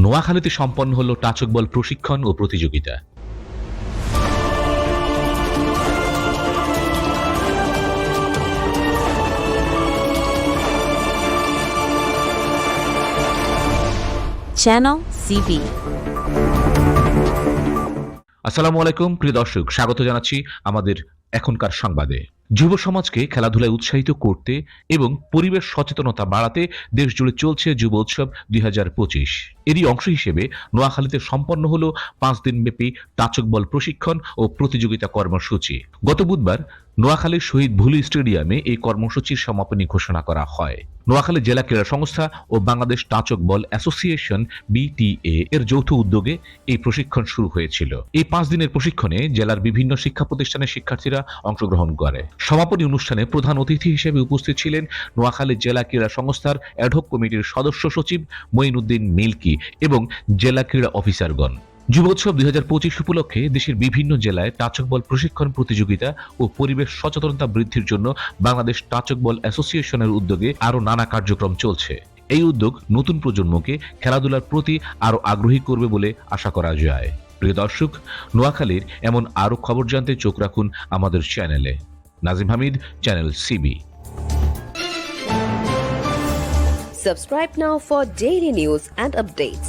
নোয়াখালীতে সম্পন্ন হলো টাচক বল প্রশিক্ষণ ও প্রতিযোগিতা। Channel CB. আসসালামু আলাইকুম প্রিয় দর্শক, স্বাগত জানাচ্ছি আমাদের এখনকার সংবাদে। যুব সমাজকে খেলাধুলায় উৎসাহিত করতে এবং পরিবেশ সচেতনতা বাড়াতে দেশজুড়ে চলছে যুব উৎসব 2025। এরই অংশ হিসেবে নোয়াখালীতে সম্পন্ন হলো 5 দিনব্যাপী টাচক বল প্রশিক্ষণ ও প্রতিযোগিতা কর্মসূচি। গত বুধবার নোয়াখালীর শহীদ ভুলি স্টেডিয়ামে এই কর্মসূচির সমাপনী ঘোষণা করা হয়। নোয়াখালী জেলা ক্রীড়া সংস্থা ও বাংলাদেশ টাচক বল অ্যাসোসিয়েশন বিটিএ এর যৌথ উদ্যোগে এই প্রশিক্ষণ শুরু হয়েছিল। এই 5 দিনের প্রশিক্ষণে জেলার বিভিন্ন শিক্ষা প্রতিষ্ঠানের শিক্ষার্থীরা অংশগ্রহণ করে। সমাপনী অনুষ্ঠানে প্রধান অতিথি হিসেবে উপস্থিত ছিলেন নোয়াখালী জেলা ক্রীড়া সংস্থার অ্যাডহক কমিটির সদস্য সচিব মঈনুদ্দিন মিল্কি এবং জেলা ক্রীড়া অফিসারগণ। যুব উৎসব 2025 উপলক্ষে দেশের বিভিন্ন জেলায় টাচক বল প্রশিক্ষণ প্রতিযোগিতা ও পরিবেশ সচেতনতা বৃদ্ধির জন্য বাংলাদেশ টাচক বল অ্যাসোসিয়েশনের উদ্যোগে আরও নানা কার্যক্রম চলছে। এই উদ্যোগ নতুন প্রজন্মকে খেলাধুলার প্রতি আরও আগ্রহী করবে বলে আশা করা যায়। প্রিয় দর্শক, নোয়াখালীর এমন আরও খবর জানতে চোখ রাখুন আমাদের চ্যানেলে। Nazim Hamid, channel CB. Subscribe now for daily news and updates.